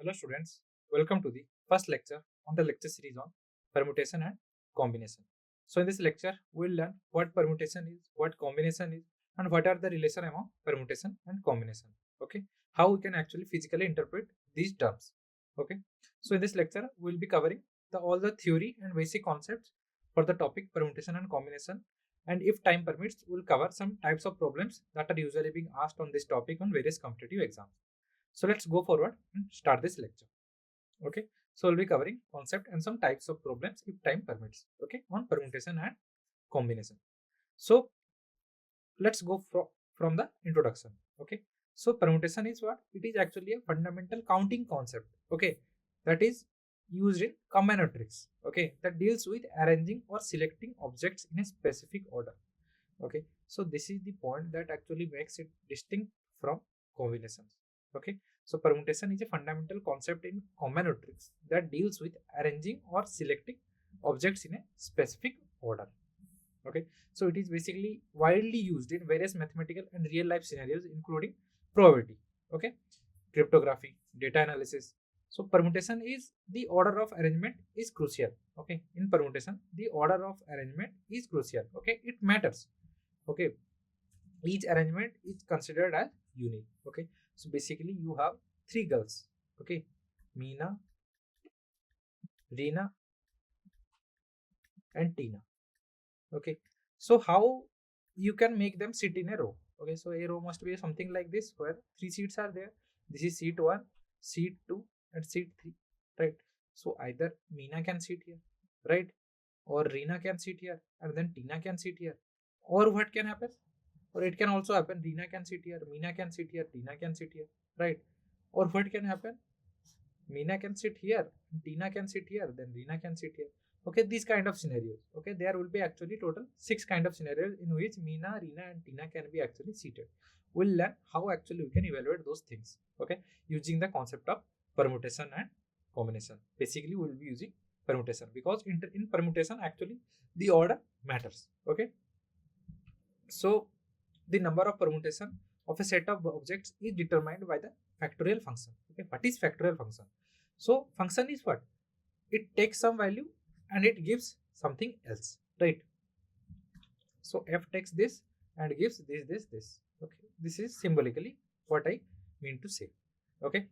Hello students, welcome to the first lecture on the lecture series on permutation and combination. So in this lecture, we'll learn what permutation is, what combination is, and what are the relation among permutation and combination. Okay, how we can actually physically interpret these terms. Okay, so in this lecture, we'll be covering all the theory and basic concepts for the topic permutation and combination. And if time permits, we'll cover some types of problems that are usually being asked on this topic on various competitive exams. So let's go forward and start this lecture. Okay, so we'll be covering concept and some types of problems if time permits. Okay, on permutation and combination. So let's go from the introduction. Okay, so permutation is what? It is actually a fundamental counting concept. Okay, that is used in combinatorics. Okay, that deals with arranging or selecting objects in a specific order. Okay, so this is the point that actually makes it distinct from combinations. Okay, so permutation is a fundamental concept in combinatorics that deals with arranging or selecting objects in a specific order. Okay, so it is basically widely used in various mathematical and real life scenarios including probability, okay, cryptography, data analysis. So permutation is the order of arrangement is crucial. Okay, in permutation the order of arrangement is crucial. Okay, it matters. Okay, each arrangement is considered as unique. Okay, so basically you have three girls. Okay, Meena, Reena, and Tina. Okay, so how you can make them sit in a row? Okay, so a row must be something like this where three seats are there. This is seat 1, seat 2, and seat 3, right? So either Meena can sit here, right, or Reena can sit here, and then Tina can sit here. Or what can happen? Or it can also happen Reena can sit here, Meena can sit here, Tina can sit here, right? Or what can happen? Meena can sit here, Tina can sit here, then Reena can sit here. Okay, these kind of scenarios. Okay, there will be actually total 6 kind of scenarios in which Meena, Reena, and Tina can be actually seated. We'll learn how actually we can evaluate those things. Okay, using the concept of permutation and combination. Basically, we'll be using permutation because in permutation actually the order matters. Okay, so the number of permutation of a set of objects is determined by the factorial function. Okay, what is factorial function? So function is what? It takes some value and it gives something else, right? So f takes this and gives this. Okay, this is symbolically what I mean to say. Okay,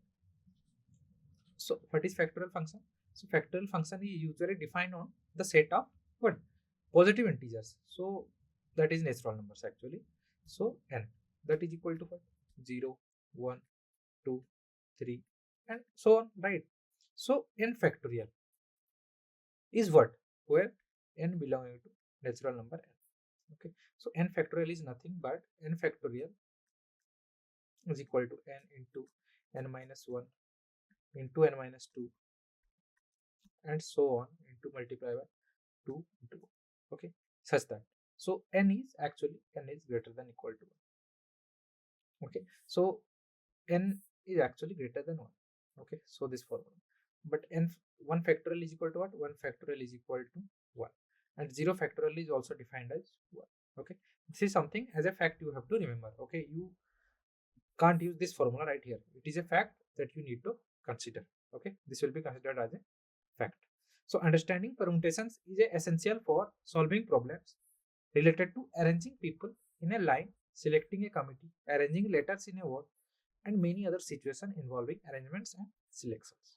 so what is factorial function? So factorial function is usually defined on the set of what? Positive integers. So that is natural numbers actually. So n that is equal to what? 0, 1, 2, 3, and so on, right? So n factorial is what? Where n belonging to natural number n. Okay, so n factorial is nothing but n factorial is equal to n into n minus 1 into n minus 2 and so on into multiply by 2 into 1. Okay, such that so n is actually n is greater than equal to 1. Okay, so n is actually greater than 1. Okay, so this formula, but n 1 factorial is equal to what? 1 factorial is equal to 1, and 0 factorial is also defined as 1. Okay, this is something as a fact you have to remember. Okay, you can't use this formula right here. It is a fact that you need to consider. Okay, this will be considered as a fact. So understanding permutations is essential for solving problems related to arranging people in a line, selecting a committee, arranging letters in a word, and many other situations involving arrangements and selections.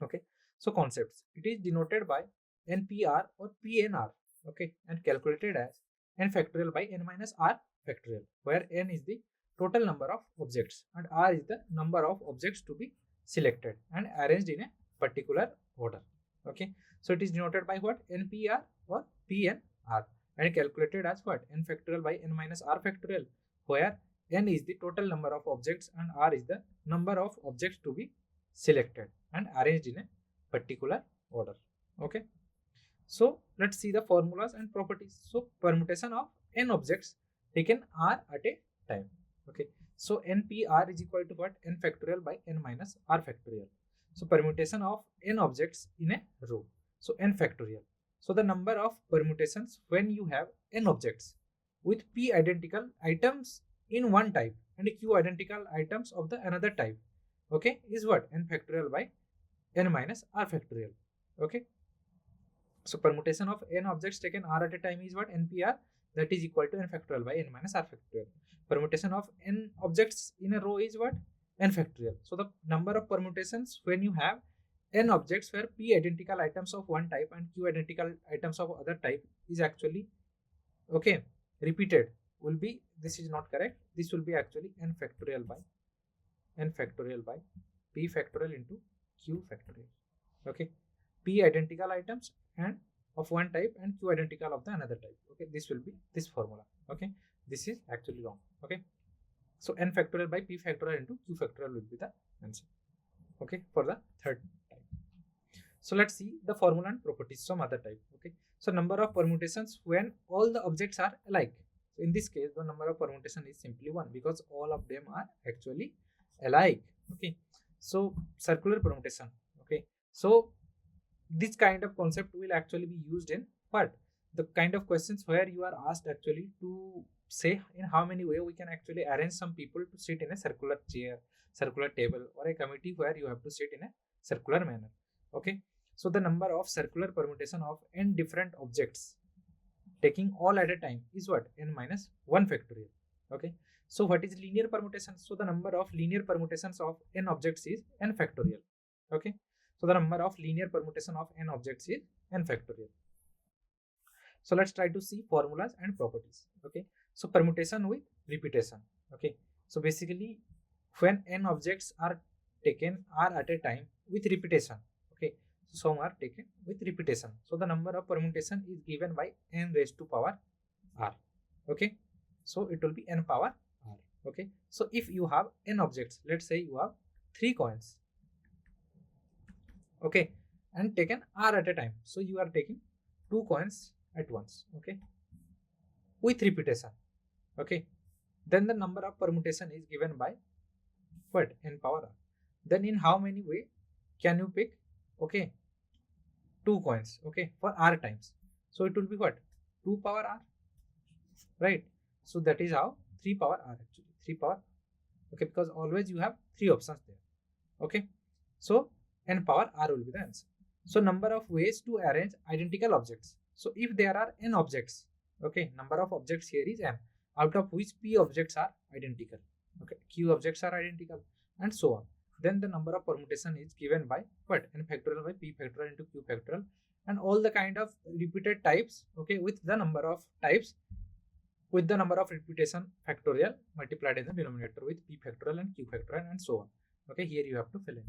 Okay, so concepts. It is denoted by NPR or PNR. Okay, and calculated as n factorial by n minus r factorial, where n is the total number of objects and r is the number of objects to be selected and arranged in a particular order. Okay, so it is denoted by what? NPR or PNR, and calculated as what? N factorial by n minus r factorial, where n is the total number of objects and r is the number of objects to be selected and arranged in a particular order. Okay, so let's see the formulas and properties. So permutation of n objects taken r at a time. Okay, so npr is equal to what? N factorial by n minus r factorial. So permutation of n objects in a row. So n factorial. So the number of permutations when you have n objects with p identical items in one type and q identical items of the another type. okay, is what? N factorial by n minus r factorial. Okay, so permutation of n objects taken r at a time is what? NPR, that is equal to n factorial by n minus r factorial. Permutation of n objects in a row is what? N factorial. So the number of permutations when you have n objects where p identical items of one type and q identical items of other type is actually, okay, repeated, will be, this is not correct, this will be actually n factorial by p factorial into q factorial. Okay, p identical items and of one type and q identical of the another type. Okay, this will be this formula. Okay, this is actually wrong. Okay, so n factorial by p factorial into q factorial will be the answer. Okay, for the third type. So let's see the formula and properties some other type. Okay, so number of permutations when all the objects are alike. So in this case, the number of permutation is simply 1 because all of them are actually alike. Okay, so circular permutation. Okay, so this kind of concept will actually be used in what? The kind of questions where you are asked actually to say in how many way we can actually arrange some people to sit in a circular chair, circular table, or a committee where you have to sit in a circular manner. Okay, so the number of circular permutation of n different objects taking all at a time is what? N minus 1 factorial. Okay, so what is linear permutation? So the number of linear permutations of n objects is n factorial. Okay, so the number of linear permutation of n objects is n factorial. So let's try to see formulas and properties. Okay, so permutation with repetition. Okay, so basically when n objects are taken r at a time with repetition. Okay, so some are taken with repetition. So the number of permutation is given by n raised to power r. Okay, so it will be n power r. Okay, so if you have n objects, let's say you have 3 coins. Okay, and taken r at a time, so you are taking 2 coins at once. Okay, with repetition. Okay, then the number of permutation is given by what? N power r. Then in how many way can you pick? Okay, 2 coins. Okay, for r times, so it will be what? 2 power r, right? So that is how 3 power r actually 3 power. Okay, because always you have 3 options there. Okay, so n power r will be the answer. So number of ways to arrange identical objects. So if there are n objects, okay, number of objects here is n, out of which p objects are identical. Okay, q objects are identical, and so on. Then the number of permutation is given by what? N factorial by p factorial into q factorial, and all the kind of repeated types. Okay, with the number of types, with the number of repetition factorial multiplied in the denominator with p factorial and q factorial, and so on. Okay, here you have to fill in.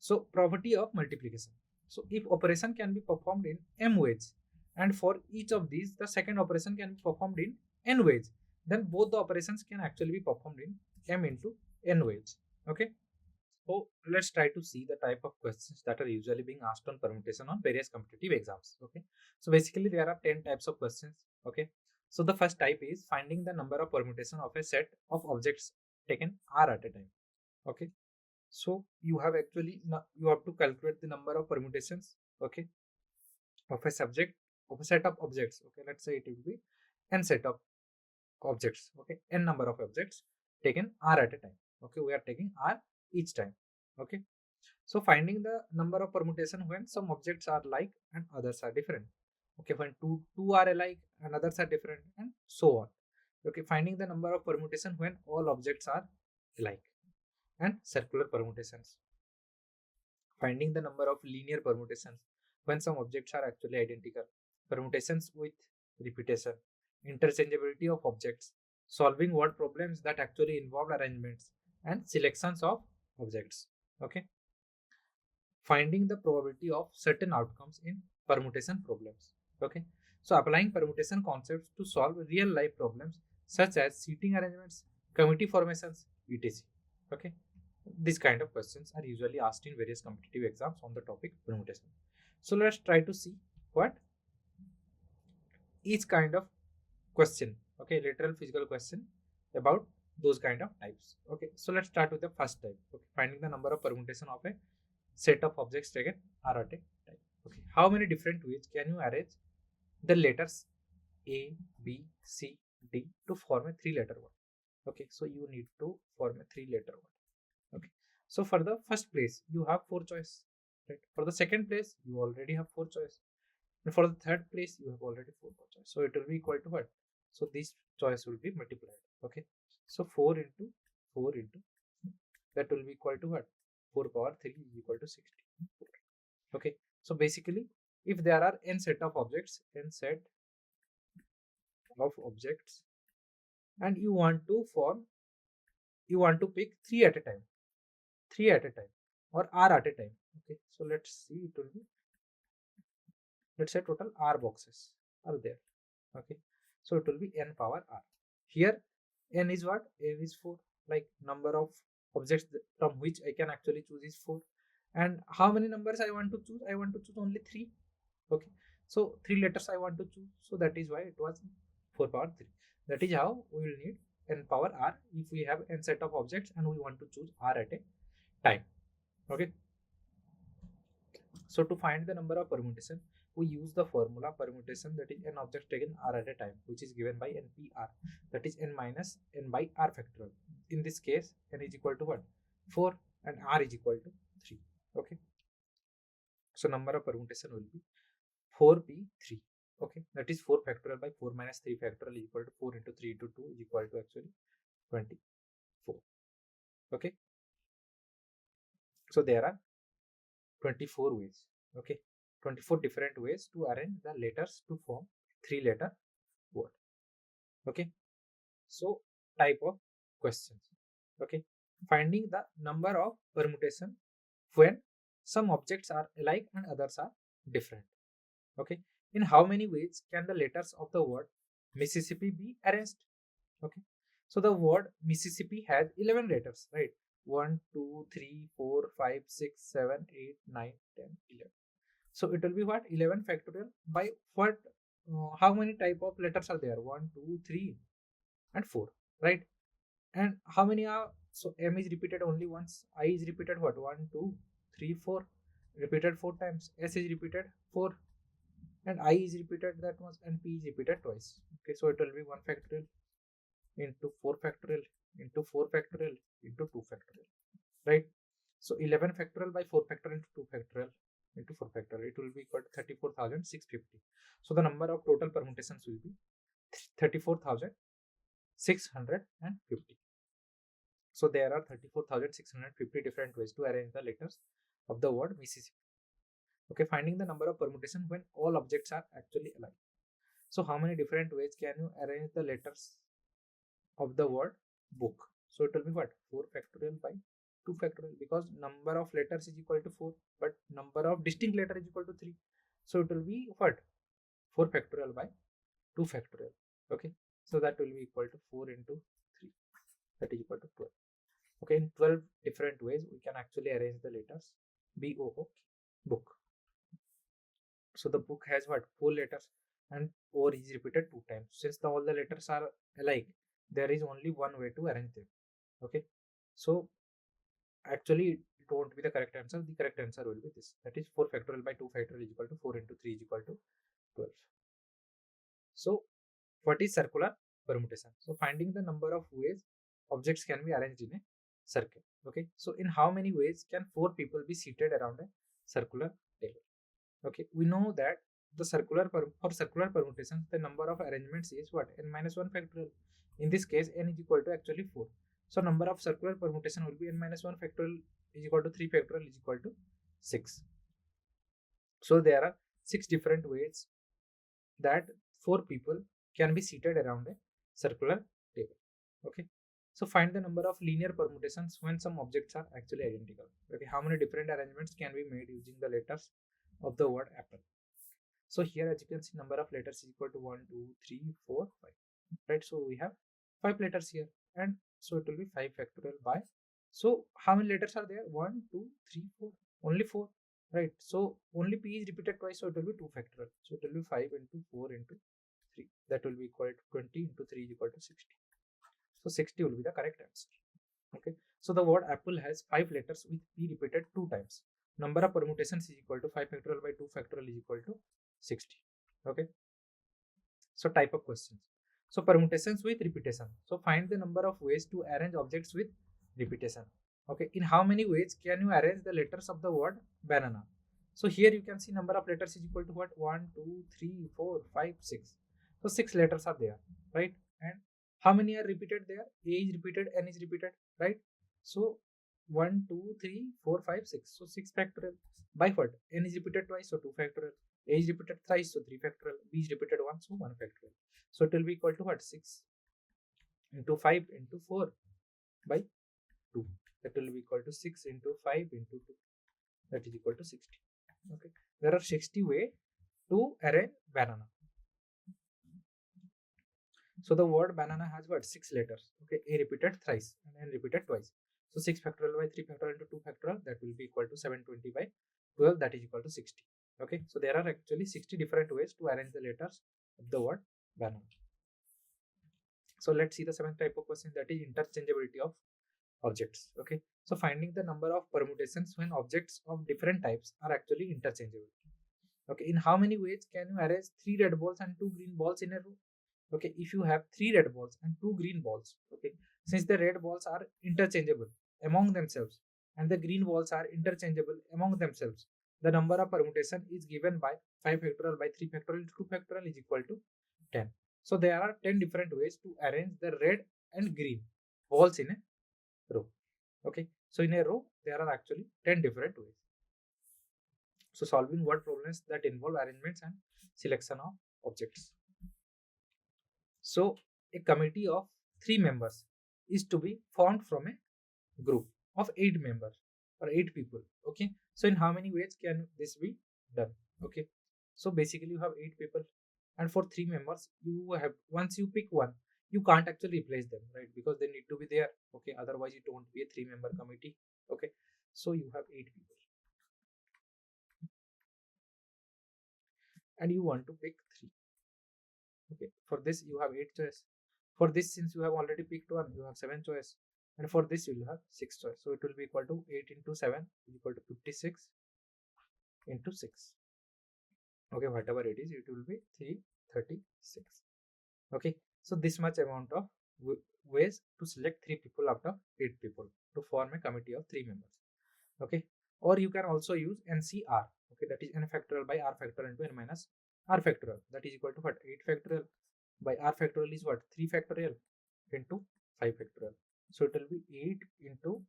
So property of multiplication. So if operation can be performed in m ways, and for each of these the second operation can be performed in n ways, then both the operations can actually be performed in m into n ways. Okay, so let's try to see the type of questions that are usually being asked on permutation on various competitive exams. Okay, so basically there are 10 types of questions. Okay, so the first type is finding the number of permutation of a set of objects taken r at a time. Okay, so you have actually, you have to calculate the number of permutations, okay, of a subject, of a set of objects. Okay, let's say it will be n set of objects. Okay, n number of objects taken r at a time. Okay, we are taking r each time. Okay, so finding the number of permutation when some objects are like and others are different. Okay, when two are alike and others are different, and so on. Okay, finding the number of permutation when all objects are alike, and circular permutations. Finding the number of linear permutations when some objects are actually identical. Permutations with repetition. Interchangeability of objects. Solving word problems that actually involve arrangements and selections of objects. Okay. Finding the probability of certain outcomes in permutation problems. Okay. So applying permutation concepts to solve real life problems such as seating arrangements, committee formations, etc. Okay. These kind of questions are usually asked in various competitive exams on the topic permutation. So let's try to see what each kind of question, okay, literal physical question about those kind of types. Okay, so let's start with the first type. Okay, finding the number of permutation of a set of objects taken r at a time. Okay, how many different ways can you arrange the letters A, B, C, D to form a 3-letter word? Okay, so you need to form a 3-letter word. Okay, So for the first place, you have 4 choice, right? For the second place, you already have 4 choice. And for the third place, you have already 4 choice. So it will be equal to what? So this choice will be multiplied. Okay. So 4 into 4 into that will be equal to what? 4 power 3 is equal to 64. Okay. So basically, if there are n set of objects, and you want to pick 3 at a time, 3 at a time, or r at a time. Okay. So let's see, it will be, let's say total r boxes are there. Okay. So it will be n power r. Here n is what? N is 4. Like number of objects from which I can actually choose is 4. And how many numbers I want to choose? I want to choose only 3. Okay. So 3 letters I want to choose. So that is why it was 4 power 3. That is how we will need n power r if we have n set of objects and we want to choose r at a time. Okay. So to find the number of permutation, we use the formula permutation, that is n objects taken r at a time, which is given by npr, that is n minus n by r factorial. In this case, n is equal to what? 4 and r is equal to 3. Okay. So number of permutation will be 4p3. Okay. That is 4 factorial by 4 minus 3 factorial is equal to 4 into 3 into 2 is equal to actually 24. Okay. So there are 24 ways. Okay. 24 different ways to arrange the letters to form 3-letter word. Okay. So type of questions. Okay. Finding the number of permutation when some objects are alike and others are different. Okay. In how many ways can the letters of the word Mississippi be arranged? Okay. So the word Mississippi has 11 letters, right? 1, 2, 3, 4, 5, 6, 7, 8, 9, 10, 11. So it will be what? 11 factorial by what? How many type of letters are there? 1, 2, 3, and 4, right? And how many are? So M is repeated only once. I is repeated what? 1, 2, 3, 4. Repeated 4 times. S is repeated 4. And I is repeated that once. And P is repeated twice. Okay, so it will be 1 factorial into 4 factorial into 4 factorial into 2 factorial, right? So 11 factorial by 4 factorial into 2 factorial into 4 factorial, it will be equal to 34,650. So the number of total permutations will be 34,650. So there are 34,650 different ways to arrange the letters of the word Mississippi. Okay, finding the number of permutations when all objects are actually alike. So how many different ways can you arrange the letters of the word book? So it will be what? 4 factorial by 2 factorial, because number of letters is equal to 4, but number of distinct letters is equal to 3. So it will be what? 4 factorial by 2 factorial. Okay. So that will be equal to 4 into 3. That is equal to 12. Okay. In 12 different ways, we can actually arrange the letters B-O-O-K, book. So the book has what? 4 letters and O is repeated 2 times. Since all the letters are alike, there is only one way to arrange them. Okay. So actually it won't be the correct answer. The correct answer will be this. That is 4 factorial by 2 factorial is equal to 4 into 3 is equal to 12. So what is circular permutation? So finding the number of ways objects can be arranged in a circle. Okay. So in how many ways can 4 people be seated around a circular table? Okay. We know that for circular permutations, the number of arrangements is what? N minus 1 factorial. In this case, n is equal to actually 4. So number of circular permutation will be n minus 1 factorial is equal to 3 factorial is equal to 6. So there are 6 different ways that 4 people can be seated around a circular table. Okay. So find the number of linear permutations when some objects are actually identical. Okay. How many different arrangements can be made using the letters of the word apple? So here, as you can see, number of letters is equal to 1, 2, 3, 4, 5. Right. So we have 5 letters here, and so it will be 5 factorial by. So how many letters are there? 1, 2, 3, 4. Only 4. Right. So only P is repeated twice, so it will be 2 factorial. So it will be 5 into 4 into 3. That will be equal to 20 into 3 is equal to 60. So 60 will be the correct answer. Okay. So the word apple has 5 letters with P repeated 2 times. Number of permutations is equal to 5 factorial by 2 factorial is equal to 60. Okay. So type of questions. So permutations with repetition. So find the number of ways to arrange objects with repetition. Okay, in how many ways can you arrange the letters of the word banana? So here you can see number of letters is equal to what? 1, 2, 3, 4, 5, 6. So 6 letters are there, right? And how many are repeated there? A is repeated, N is repeated, right? So 1, 2, 3, 4, 5, 6. So 6 factorial. By what? N is repeated twice, so 2 factorial. A is repeated thrice, so 3 factorial. B is repeated once, so 1 factorial. So it will be equal to what? 6 into 5 into 4 by 2. That will be equal to 6 into 5 into 2. That is equal to 60. Okay. There are 60 ways to arrange banana. So the word banana has what? 6 letters. Okay. A repeated thrice and N repeated twice. So 6 factorial by 3 factorial into 2 factorial, that will be equal to 720 by 12, that is equal to 60. Okay. So there are actually 60 different ways to arrange the letters of the word banana. So let's see the seventh type of question, that is interchangeability of objects. Okay, so finding the number of permutations when objects of different types are actually interchangeable. Okay, in how many ways can you arrange 3 red balls and 2 green balls in a row? Okay, if you have 3 red balls and 2 green balls, okay, since the red balls are interchangeable among themselves and the green balls are interchangeable among themselves, the number of permutation is given by 5 factorial by 3 factorial 2 factorial is equal to 10. So there are 10 different ways to arrange the red and green balls in a row. Okay, so in a row there are actually 10 different ways. So solving word problems that involve arrangements and selection of objects. So a committee of 3 members is to be formed from a group of 8 members or 8 people. Okay, so in how many ways can this be done? Okay, so basically you have 8 people, and for 3 members you have, once you pick one, you can't actually replace them, right? Because they need to be there. Okay, otherwise it won't be a 3-member committee. Okay, so you have 8 people and you want to pick 3. Okay, for this you have 8 choice. For this, since you have already picked one, you have 7 choice, and for this you will have 6 choice. So it will be equal to 8 into 7 is equal to 56 into 6. Okay, whatever it is, it will be 336. Okay, so this much amount of ways to select 3 people out of 8 people to form a committee of 3 members. Okay, or you can also use NCR. Okay, that is n factorial by r factorial into n minus r factorial, that is equal to what? 8 factorial by r factorial is what? 3 factorial into 5 factorial. So it will be 8 into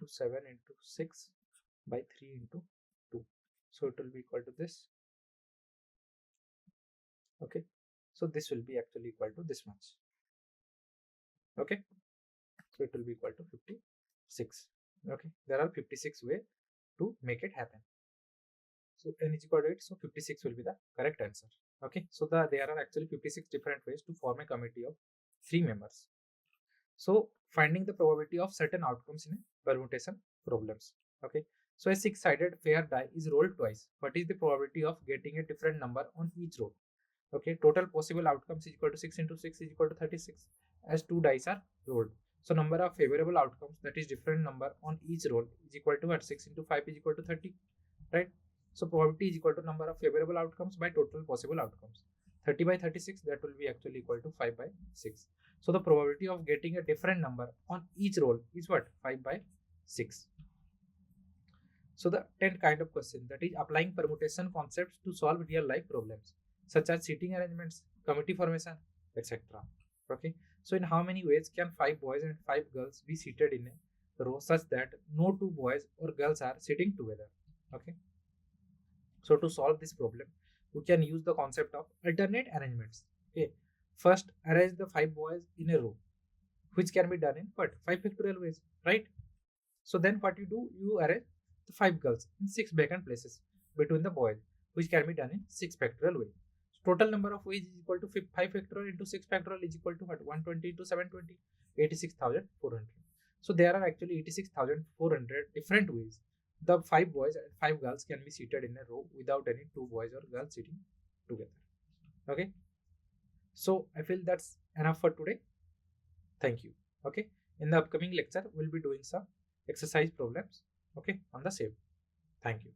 7 into 6 by 3 into 2. So it will be equal to this. Okay, so this will be actually equal to this much. Okay, so it will be equal to 56. Okay, there are 56 ways to make it happen. So n is equal to 8, so 56 will be the correct answer. Okay, so there are actually 56 different ways to form a committee of 3 members. So finding the probability of certain outcomes in a permutation problems. Okay, so a 6-sided fair die is rolled twice. What is the probability of getting a different number on each roll? Okay, total possible outcomes is equal to 6 into 6 is equal to 36, as 2 dice are rolled. So number of favorable outcomes, that is different number on each roll, is equal to what? 6 into 5 is equal to 30, right? So probability is equal to number of favorable outcomes by total possible outcomes. 30 by 36, that will be actually equal to 5 by 6. So the probability of getting a different number on each roll is what? 5 by 6. So the 10th kind of question, that is applying permutation concepts to solve real life problems such as seating arrangements, committee formation, etc. Okay, so in how many ways can 5 boys and 5 girls be seated in a row such that no 2 boys or girls are sitting together? Okay, so to solve this problem, we can use the concept of alternate arrangements. Okay, first arrange the 5 boys in a row, which can be done in what? 5 factorial ways, right? So then what you do, you arrange the 5 girls in 6 vacant places between the boys, which can be done in 6 factorial way. So total number of ways is equal to 5 factorial into 6 factorial is equal to what? 120 into 720, 86,400. So there are actually 86,400 different ways the 5 boys and 5 girls can be seated in a row without any 2 boys or girls sitting together. Okay, so I feel that's enough for today. Thank you. Okay, in the upcoming lecture we'll be doing some exercise problems, okay, on the same. Thank you.